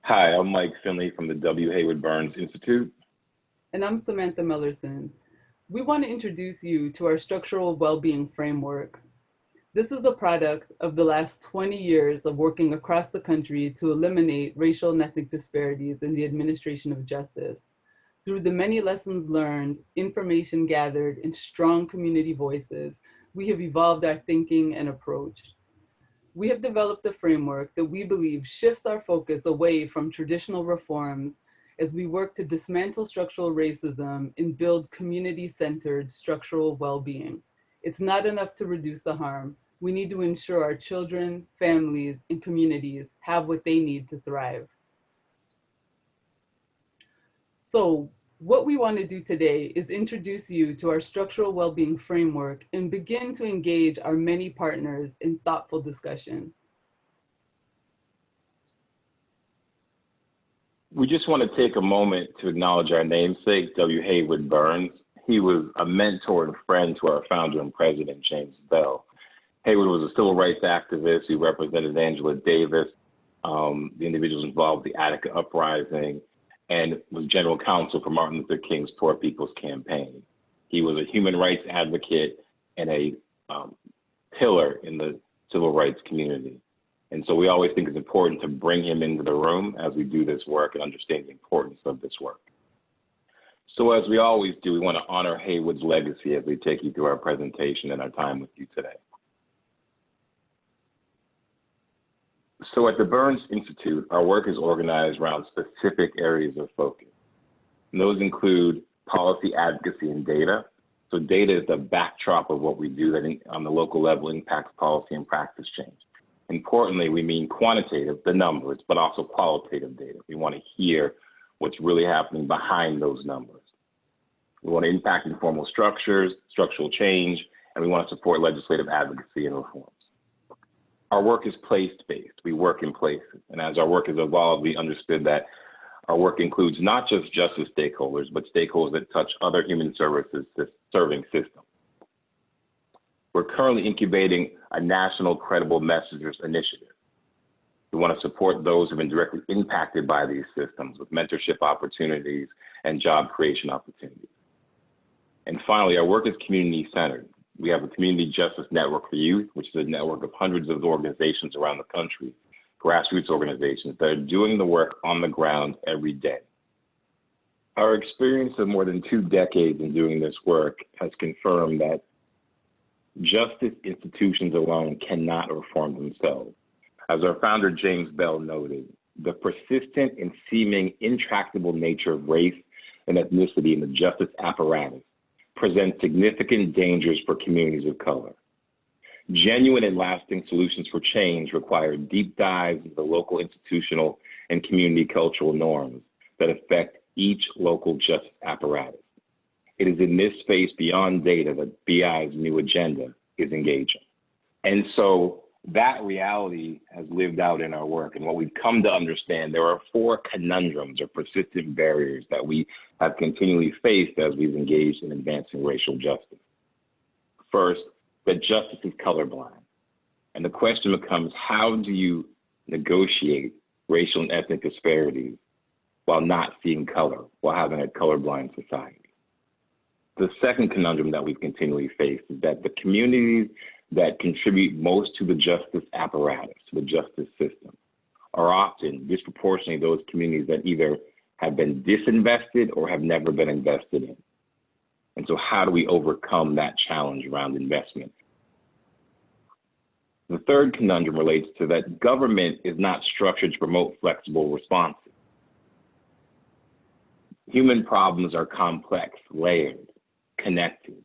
Hi, I'm Mike Finley from the Haywood Burns Institute. And I'm Samantha Mellerson. We want to introduce you to our structural well-being framework. This is a product of the last 20 years of working across the country to eliminate racial and ethnic disparities in the administration of justice. Through the many lessons learned, information gathered, and strong community voices, we have evolved our thinking and approach. We have developed a framework that we believe shifts our focus away from traditional reforms as we work to dismantle structural racism and build community-centered structural well-being. It's not enough to reduce the harm. We need to ensure our children, families, and communities have what they need to thrive. So, what we want to do today is introduce you to our structural well-being framework and begin to engage our many partners in thoughtful discussion. We just want to take a moment to acknowledge our namesake, W. Haywood Burns. He was a mentor and friend to our founder and president, James Bell. Haywood was a civil rights activist who represented Angela Davis, the individuals involved with the Attica Uprising, and was general counsel for Martin Luther King's Poor People's Campaign. He was a human rights advocate and a pillar in the civil rights community. And so we always think it's important to bring him into the room as we do this work and understand the importance of this work. So as we always do, we want to honor Haywood's legacy as we take you through our presentation and our time with you today. So at the Burns Institute, our work is organized around specific areas of focus. And those include policy advocacy and data. So data is the backdrop of what we do that on the local level impacts policy and practice change. Importantly, we mean quantitative, the numbers, but also qualitative data. We want to hear what's really happening behind those numbers. We want to impact informal structures, structural change, and we want to support legislative advocacy and reforms. Our work is place-based. We work in places. And as our work has evolved, we understood that our work includes not just justice stakeholders, but stakeholders that touch other human services serving systems. We're currently incubating a national credible messengers initiative. We want to support those who have been directly impacted by these systems with mentorship opportunities and job creation opportunities. And finally, our work is community-centered. We have a Community Justice Network for Youth, which is a network of hundreds of organizations around the country, grassroots organizations that are doing the work on the ground every day. Our experience of more than 2 decades in doing this work has confirmed that justice institutions alone cannot reform themselves. As our founder, James Bell, noted, the persistent and seeming intractable nature of race and ethnicity in the justice apparatus presents significant dangers for communities of color. Genuine and lasting solutions for change require deep dives into the local institutional and community cultural norms that affect each local justice apparatus. It is in this space beyond data that BI's new agenda is engaging. And so that reality has lived out in our work. And what we've come to understand, there are 4 conundrums or persistent barriers that we have continually faced as we've engaged in advancing racial justice. First, that justice is colorblind. And the question becomes, how do you negotiate racial and ethnic disparities while not seeing color, while having a colorblind society? The second conundrum that we've continually faced is that the communities that contribute most to the justice apparatus, to the justice system, are often disproportionately those communities that either have been disinvested or have never been invested in. And so how do we overcome that challenge around investment? The third conundrum relates to that government is not structured to promote flexible responses. Human problems are complex, layered, connected.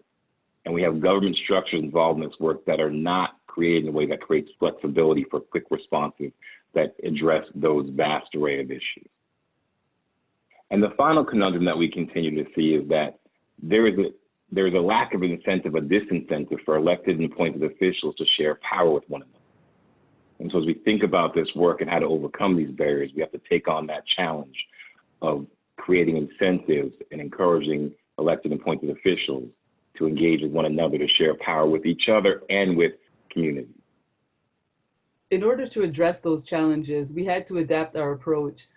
And we have government structures involved in this work that are not created in a way that creates flexibility for quick responses that address those vast array of issues. And the final conundrum that we continue to see is that there is a lack of incentive, a disincentive for elected and appointed officials to share power with one another. And so as we think about this work and how to overcome these barriers, we have to take on that challenge of creating incentives and encouraging elected and appointed officials to engage with one another, to share power with each other and with communities. In order to address those challenges, we had to adapt our approach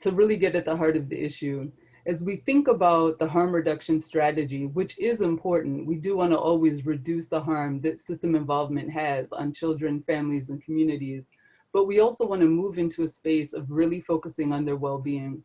to really get at the heart of the issue. As we think about the harm reduction strategy, which is important, we do want to always reduce the harm that system involvement has on children, families, and communities. But we also want to move into a space of really focusing on their well-being.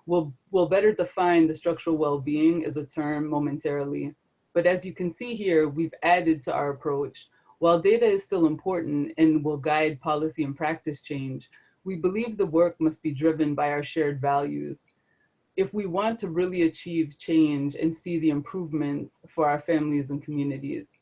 We'll better define the structural well-being as a term momentarily. But as you can see here, we've added to our approach. While data is still important and will guide policy and practice change, we believe the work must be driven by our shared values. If we want to really achieve change and see the improvements for our families and communities,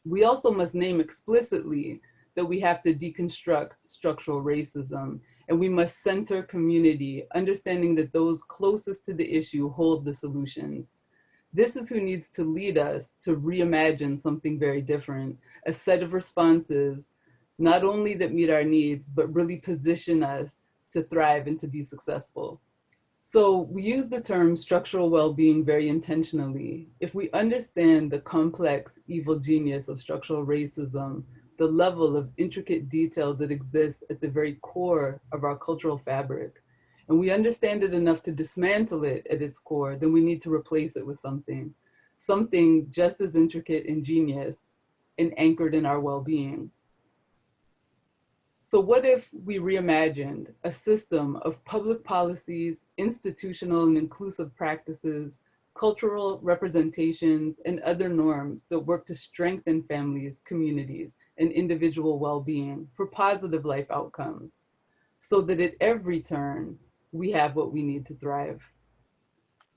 we also must name explicitly that we have to deconstruct structural racism, and we must center community, understanding that those closest to the issue hold the solutions. This is who needs to lead us to reimagine something very different, a set of responses, not only that meet our needs, but really position us to thrive and to be successful. So we use the term structural well-being very intentionally. If we understand the complex evil genius of structural racism, the level of intricate detail that exists at the very core of our cultural fabric, and we understand it enough to dismantle it at its core, then we need to replace it with something just as intricate and genius and anchored in our well-being. So what if we reimagined a system of public policies, institutional and inclusive practices, cultural representations, and other norms that work to strengthen families, communities, and individual well-being for positive life outcomes, so that at every turn, we have what we need to thrive.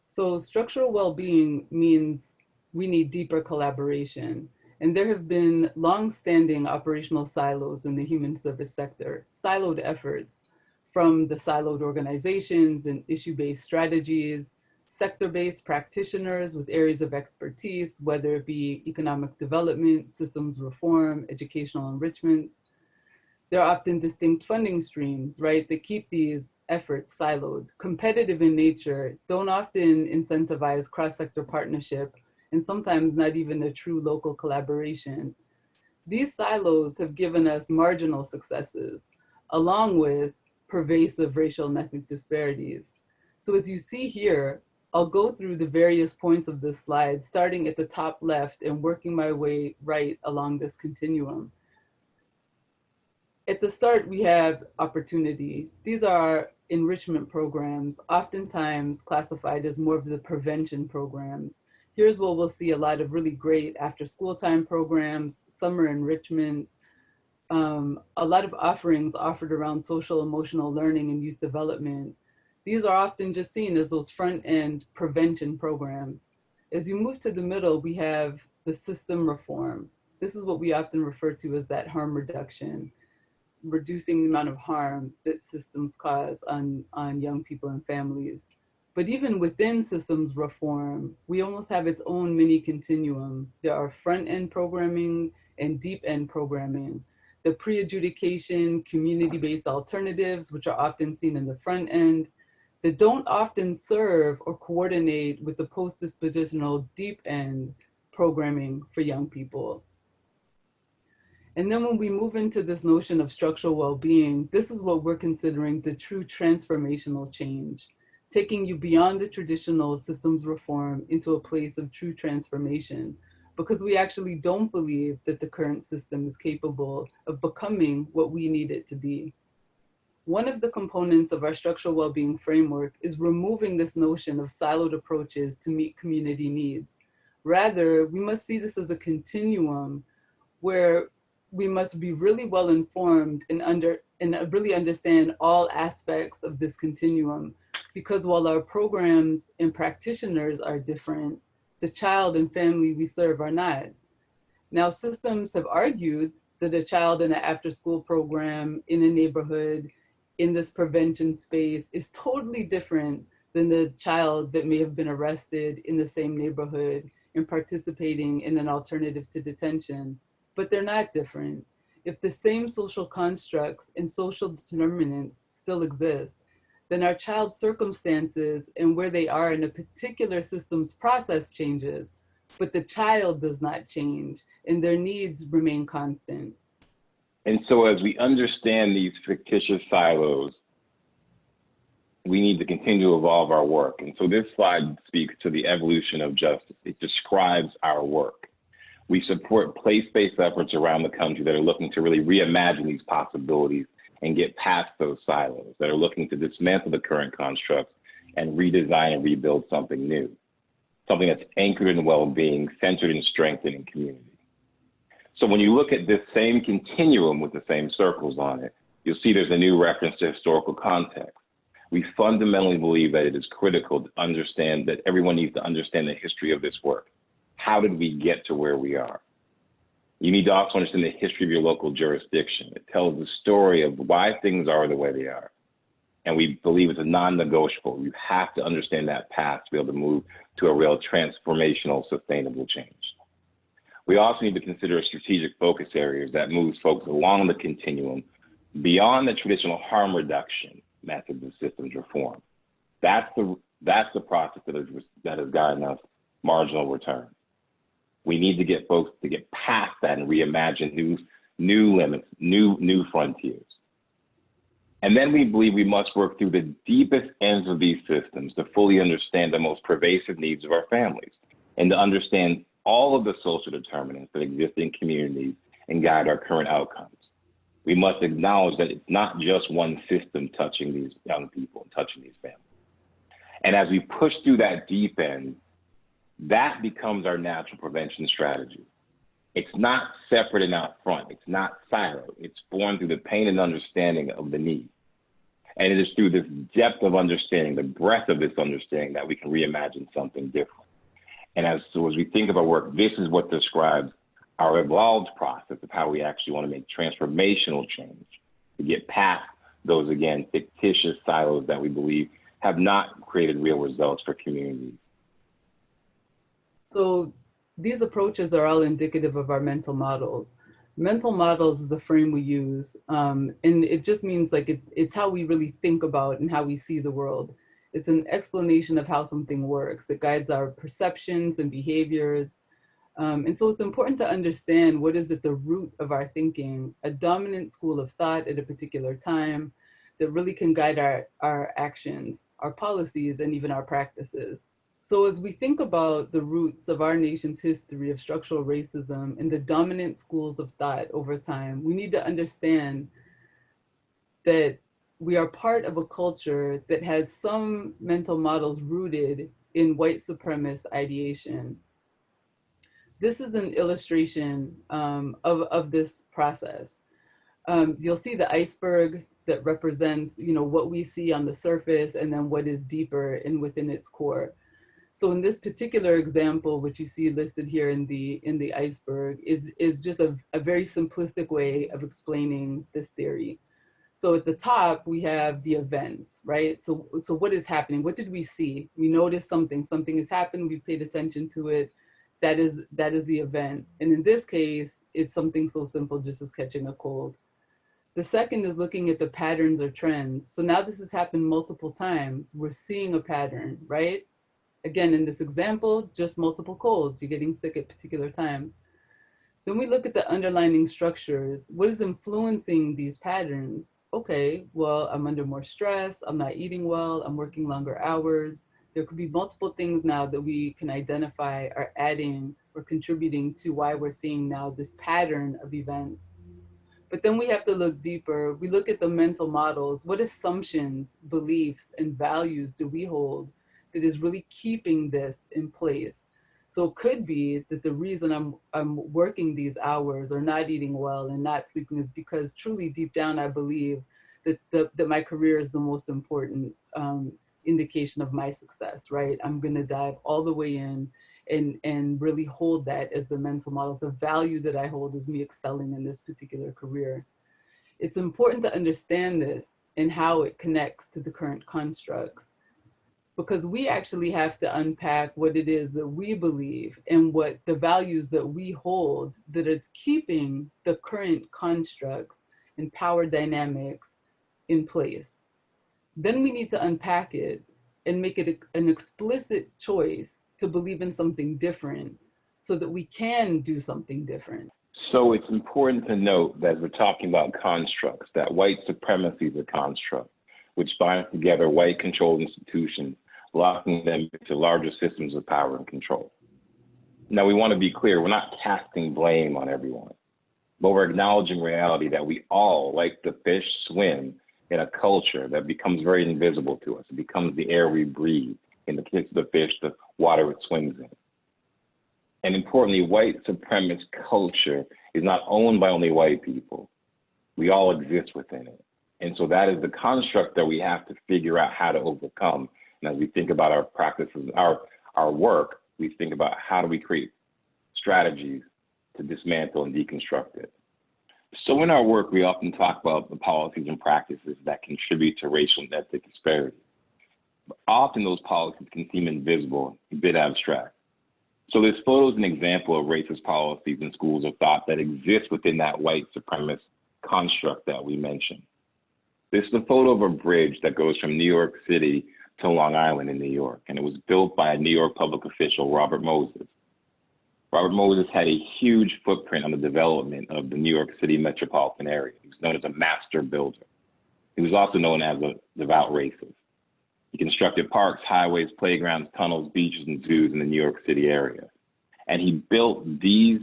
So structural well-being means we need deeper collaboration. And there have been long-standing operational silos in the human service sector, siloed efforts from the siloed organizations and issue-based strategies, sector-based practitioners with areas of expertise, whether it be economic development, systems reform, educational enrichments. There are often distinct funding streams, right, that keep these efforts siloed. Competitive in nature, don't often incentivize cross-sector partnership, and sometimes not even a true local collaboration. These silos have given us marginal successes, along with pervasive racial and ethnic disparities. So as you see here, I'll go through the various points of this slide, starting at the top left and working my way right along this continuum. At the start, we have opportunity. These are enrichment programs, oftentimes classified as more of the prevention programs. Here's where we'll see a lot of really great after school time programs, summer enrichments, a lot of offerings offered around social emotional learning and youth development. These are often just seen as those front-end prevention programs. As you move to the middle, we have the system reform. This is what we often refer to as that harm reduction, reducing the amount of harm that systems cause on young people and families. But even within systems reform, we almost have its own mini continuum. There are front-end programming and deep-end programming. The pre-adjudication, community-based alternatives, which are often seen in the front end, that don't often serve or coordinate with the post-dispositional deep-end programming for young people. And then when we move into this notion of structural well-being, this is what we're considering the true transformational change, taking you beyond the traditional systems reform into a place of true transformation, because we actually don't believe that the current system is capable of becoming what we need it to be. One of the components of our structural well-being framework is removing this notion of siloed approaches to meet community needs. Rather, we must see this as a continuum where we must be really well informed and really understand all aspects of this continuum, because while our programs and practitioners are different, the child and family we serve are not. Now, systems have argued that a child in an after-school program in a neighborhood in this prevention space is totally different than the child that may have been arrested in the same neighborhood and participating in an alternative to detention. But they're not different. If the same social constructs and social determinants still exist, then our child's circumstances and where they are in a particular system's process changes, but the child does not change and their needs remain constant. And so as we understand these fictitious silos, we need to continue to evolve our work. And so this slide speaks to the evolution of justice. It describes our work. We support place-based efforts around the country that are looking to really reimagine these possibilities and get past those silos, that are looking to dismantle the current constructs and redesign and rebuild something new, something that's anchored in well-being, centered in strength and in community. So when you look at this same continuum with the same circles on it, you'll see there's a new reference to historical context. We fundamentally believe that it is critical to understand that everyone needs to understand the history of this work. How did we get to where we are? You need to also understand the history of your local jurisdiction. It tells the story of why things are the way they are. And we believe it's a non-negotiable. You have to understand that path to be able to move to a real transformational, sustainable change. We also need to consider strategic focus areas that moves folks along the continuum beyond the traditional harm reduction methods of systems reform. That's the process that has gotten us marginal return. We need to get folks to get past that and reimagine new limits, new frontiers. And then we believe we must work through the deepest ends of these systems to fully understand the most pervasive needs of our families and to understand all of the social determinants that exist in communities and guide our current outcomes. We must acknowledge that it's not just one system touching these young people and touching these families. And as we push through that deep end, that becomes our natural prevention strategy. It's not separate and out front. It's not siloed. It's born through the pain and understanding of the need. And it is through this depth of understanding, the breadth of this understanding, that we can reimagine something different. And so as we think of our work, this is what describes our evolved process of how we actually want to make transformational change to get past those, again, fictitious silos that we believe have not created real results for communities. So these approaches are all indicative of our mental models. Mental models is a frame we use, and it just means like it's how we really think about and how we see the world. It's an explanation of how something works. It guides our perceptions and behaviors. And so it's important to understand what is at the root of our thinking, a dominant school of thought at a particular time that really can guide our actions, our policies, and even our practices. So as we think about the roots of our nation's history of structural racism and the dominant schools of thought over time, we need to understand that we are part of a culture that has some mental models rooted in white supremacist ideation. This is an illustration of this process. You'll see the iceberg that represents, what we see on the surface and then what is deeper and within its core. So in this particular example, which you see listed here in the iceberg, is just a very simplistic way of explaining this theory. So at the top, we have the events, right? So what is happening? What did we see? We noticed something has happened, we paid attention to it. That is the event. And in this case, it's something so simple just as catching a cold. The second is looking at the patterns or trends. So now this has happened multiple times. We're seeing a pattern, right? Again, in this example, just multiple colds. You're getting sick at particular times. Then we look at the underlying structures. What is influencing these patterns? Okay, well, I'm under more stress. I'm not eating well. I'm working longer hours. There could be multiple things now that we can identify are adding or contributing to why we're seeing now this pattern of events. But then we have to look deeper. We look at the mental models. What assumptions, beliefs, and values do we hold that is really keeping this in place? So it could be that the reason I'm working these hours or not eating well and not sleeping is because truly deep down I believe that my career is the most important indication of my success, right? I'm gonna dive all the way in and really hold that as the mental model. The value that I hold is me excelling in this particular career. It's important to understand this and how it connects to the current constructs, because we actually have to unpack what it is that we believe and what the values that we hold that it's keeping the current constructs and power dynamics in place. Then we need to unpack it and make it an explicit choice to believe in something different so that we can do something different. So it's important to note that we're talking about constructs, that white supremacy is a construct. which binds together white-controlled institutions, locking them into larger systems of power and control. Now, we want to be clear, we're not casting blame on everyone, but we're acknowledging reality that we all, like the fish, swim in a culture that becomes very invisible to us. It becomes the air we breathe. In the case of the fish, the water it swims in. And importantly, white supremacist culture is not owned by only white people. We all exist within it. And so that is the construct that we have to figure out how to overcome. And as we think about our practices, our work, we think about how do we create strategies to dismantle and deconstruct it. So in our work, we often talk about the policies and practices that contribute to racial and ethnic disparity. But often those policies can seem invisible, a bit abstract. So this photo is an example of racist policies and schools of thought that exist within that white supremacist construct that we mentioned. This is a photo of a bridge that goes from New York City to Long Island in New York, and it was built by a New York public official, Robert Moses. Robert Moses had a huge footprint on the development of the New York City metropolitan area. He was known as a master builder. He was also known as a devout racist. He constructed parks, highways, playgrounds, tunnels, beaches, and zoos in the New York City area. And he built these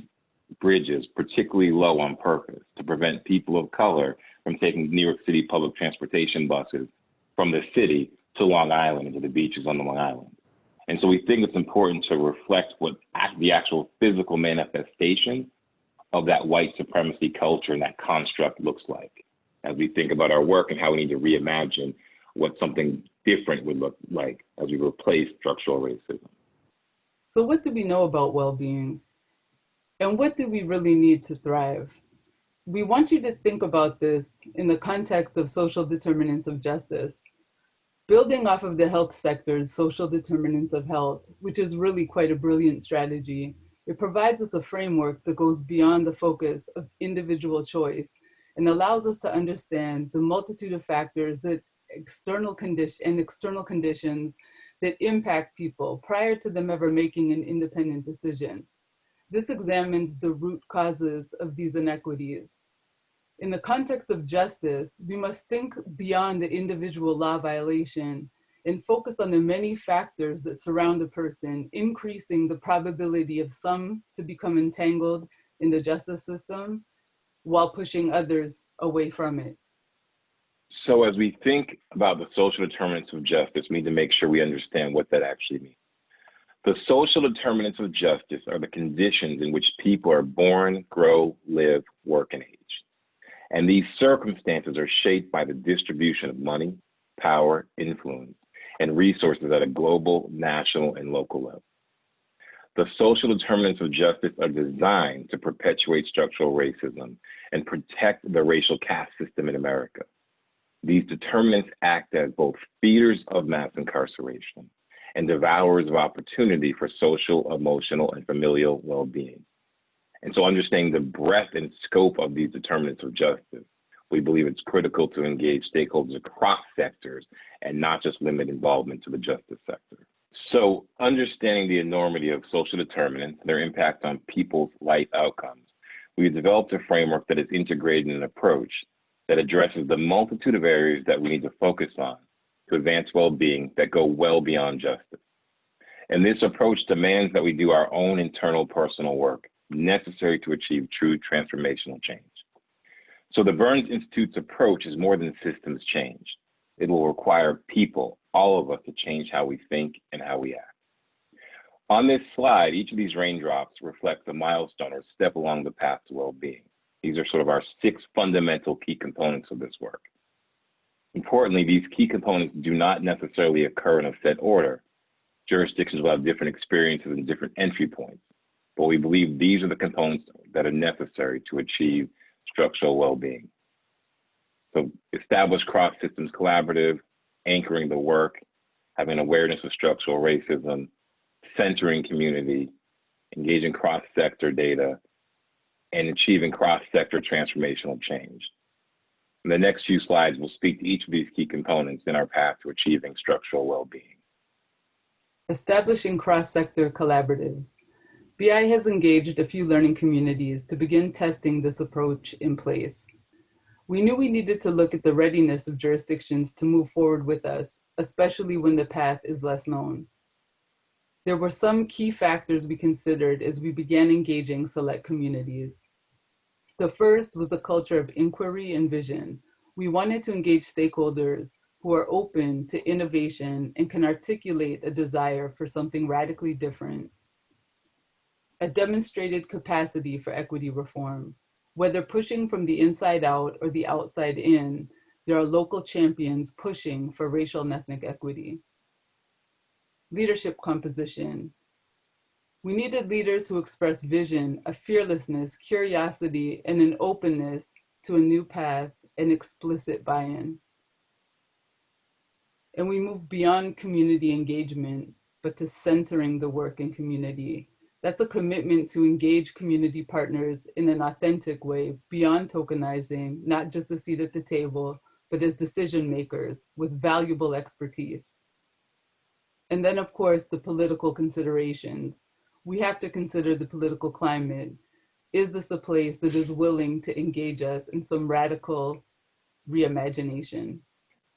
bridges particularly low on purpose to prevent people of color from taking New York City public transportation buses from the city to Long Island and to the beaches on Long Island. And so we think it's important to reflect what the actual physical manifestation of that white supremacy culture and that construct looks like as we think about our work and how we need to reimagine what something different would look like as we replace structural racism. So what do we know about well-being? And what do we really need to thrive? We want you to think about this in the context of social determinants of justice. Building off of the health sector's social determinants of health, which is really quite a brilliant strategy, it provides us a framework that goes beyond the focus of individual choice and allows us to understand the multitude of factors that external conditions that impact people prior to them ever making an independent decision. This examines the root causes of these inequities. In the context of justice, we must think beyond the individual law violation and focus on the many factors that surround a person, increasing the probability of some to become entangled in the justice system while pushing others away from it. So as we think about the social determinants of justice, we need to make sure we understand what that actually means. The social determinants of justice are the conditions in which people are born, grow, live, work, and age. And these circumstances are shaped by the distribution of money, power, influence, and resources at a global, national, and local level. The social determinants of justice are designed to perpetuate structural racism and protect the racial caste system in America. These determinants act as both feeders of mass incarceration and devourers of opportunity for social, emotional, and familial well-being. And so understanding the breadth and scope of these determinants of justice, we believe it's critical to engage stakeholders across sectors and not just limit involvement to the justice sector. So understanding the enormity of social determinants, their impact on people's life outcomes, we've developed a framework that is integrated in an approach that addresses the multitude of areas that we need to focus on to advance well-being that go well beyond justice. And this approach demands that we do our own internal personal work necessary to achieve true transformational change. So the Burns Institute's approach is more than systems change. It will require people, all of us, to change how we think and how we act. On this slide, each of these raindrops reflects a milestone or step along the path to well-being. These are sort of our 6 fundamental key components of this work. Importantly, these key components do not necessarily occur in a set order. Jurisdictions will have different experiences and different entry points, but we believe these are the components that are necessary to achieve structural well-being. So establish cross-systems collaborative, anchoring the work, having awareness of structural racism, centering community, engaging cross-sector data, and achieving cross-sector transformational change. In the next few slides, we'll speak to each of these key components in our path to achieving structural well-being. Establishing cross-sector collaboratives. BI has engaged a few learning communities to begin testing this approach in place. We knew we needed to look at the readiness of jurisdictions to move forward with us, especially when the path is less known. There were some key factors we considered as we began engaging select communities. The first was a culture of inquiry and vision. We wanted to engage stakeholders who are open to innovation and can articulate a desire for something radically different. A demonstrated capacity for equity reform. Whether pushing from the inside out or the outside in, there are local champions pushing for racial and ethnic equity. Leadership composition. We needed leaders who express vision, a fearlessness, curiosity, and an openness to a new path and explicit buy-in. And we moved beyond community engagement, but to centering the work in community. That's a commitment to engage community partners in an authentic way, beyond tokenizing, not just a seat at the table, but as decision makers with valuable expertise. And then, of course, the political considerations. We have to consider the political climate. Is this a place that is willing to engage us in some radical reimagination?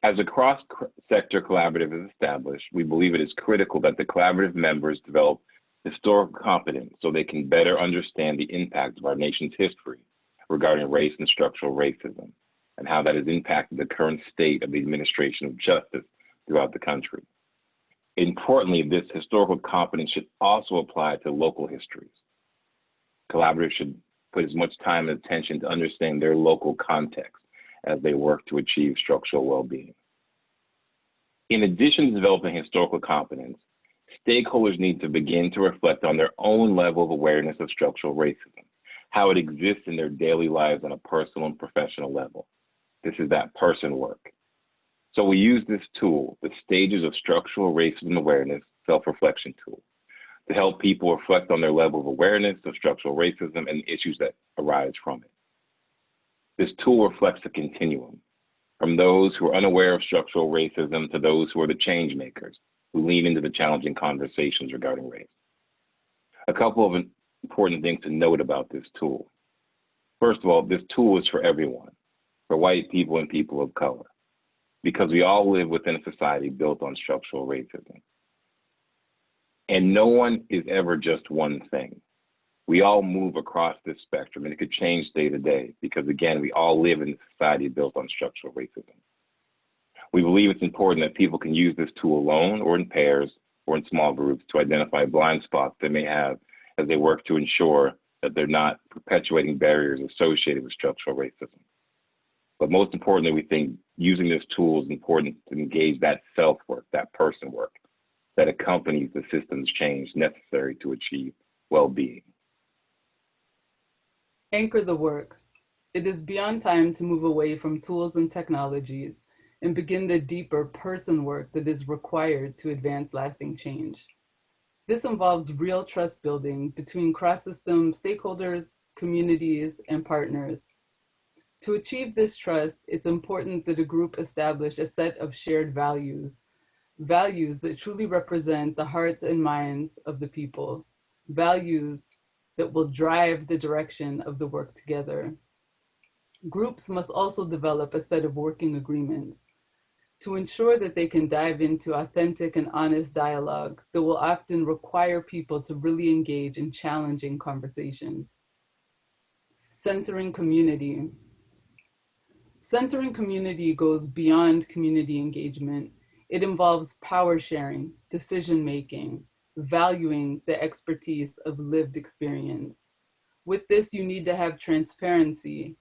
As a cross-sector collaborative is established, we believe it is critical that the collaborative members develop historical competence so they can better understand the impact of our nation's history regarding race and structural racism and how that has impacted the current state of the administration of justice throughout the country. Importantly, this historical competence should also apply to local histories. Collaboratives should put as much time and attention to understanding their local context as they work to achieve structural well-being. In addition to developing historical competence, stakeholders need to begin to reflect on their own level of awareness of structural racism, how it exists in their daily lives on a personal and professional level. This is that person work. So we use this tool, the Stages of Structural Racism Awareness Self-Reflection Tool, to help people reflect on their level of awareness of structural racism and issues that arise from it. This tool reflects a continuum, from those who are unaware of structural racism to those who are the change makers, who lean into the challenging conversations regarding race. A couple of important things to note about this tool. First of all, this tool is for everyone, for white people and people of color, because we all live within a society built on structural racism. And no one is ever just one thing. We all move across this spectrum, and it could change day to day because, again, we all live in a society built on structural racism. We believe it's important that people can use this tool alone or in pairs or in small groups to identify blind spots they may have as they work to ensure that they're not perpetuating barriers associated with structural racism. But most importantly, we think using this tool is important to engage that self-work, that person work, that accompanies the systems change necessary to achieve well-being. Anchor the work. It is beyond time to move away from tools and technologies and begin the deeper person work that is required to advance lasting change. This involves real trust building between cross-system stakeholders, communities, and partners. To achieve this trust, it's important that a group establish a set of shared values, values that truly represent the hearts and minds of the people, values that will drive the direction of the work together. Groups must also develop a set of working agreements to ensure that they can dive into authentic and honest dialogue that will often require people to really engage in challenging conversations. Centering community. Centering community goes beyond community engagement. It involves power sharing, decision-making, valuing the expertise of lived experience. With this, you need to have transparency.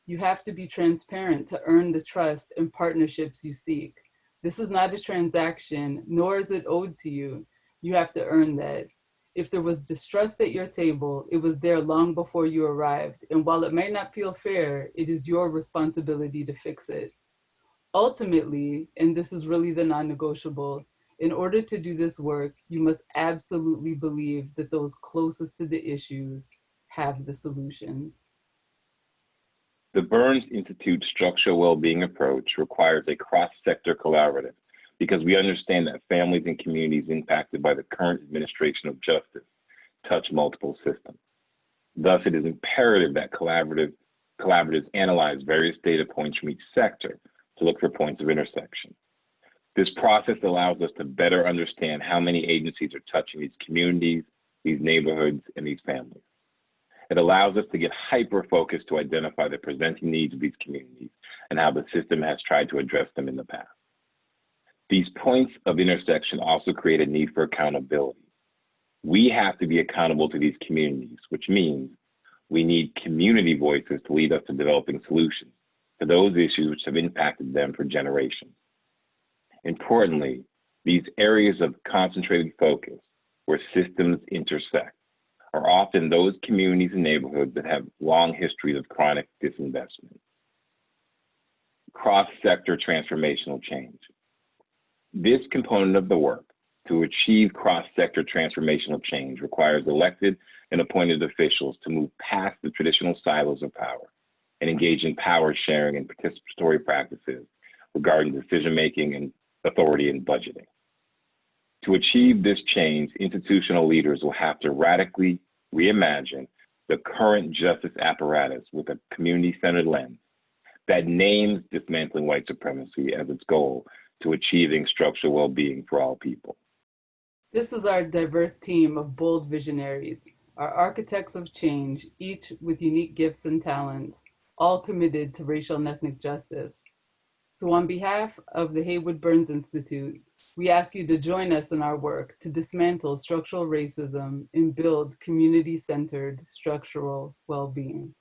You have to be transparent to earn the trust and partnerships you seek. This is not a transaction, nor is it owed to you. You have to earn that. If there was distrust at your table, it was there long before you arrived. And while it might not feel fair, it is your responsibility to fix it. Ultimately, and this is really the non-negotiable, in order to do this work, you must absolutely believe that those closest to the issues have the solutions. The Burns Institute structural well-being approach requires a cross-sector collaborative because we understand that families and communities impacted by the current administration of justice touch multiple systems. Thus, it is imperative that collaborative collaboratives analyze various data points from each sector to look for points of intersection. This process allows us to better understand how many agencies are touching these communities, these neighborhoods, and these families. It allows us to get hyper-focused to identify the presenting needs of these communities and how the system has tried to address them in the past. These points of intersection also create a need for accountability. We have to be accountable to these communities, which means we need community voices to lead us to developing solutions to those issues which have impacted them for generations. Importantly, these areas of concentrated focus where systems intersect are often those communities and neighborhoods that have long histories of chronic disinvestment. Cross-sector transformational change. This component of the work to achieve cross-sector transformational change requires elected and appointed officials to move past the traditional silos of power and engage in power sharing and participatory practices regarding decision-making and authority and budgeting. To achieve this change, institutional leaders will have to radically reimagine the current justice apparatus with a community-centered lens that names dismantling white supremacy as its goal to achieving structural well-being for all people. This is our diverse team of bold visionaries, our architects of change, each with unique gifts and talents, all committed to racial and ethnic justice. So on behalf of the Haywood Burns Institute, we ask you to join us in our work to dismantle structural racism and build community-centered structural well-being.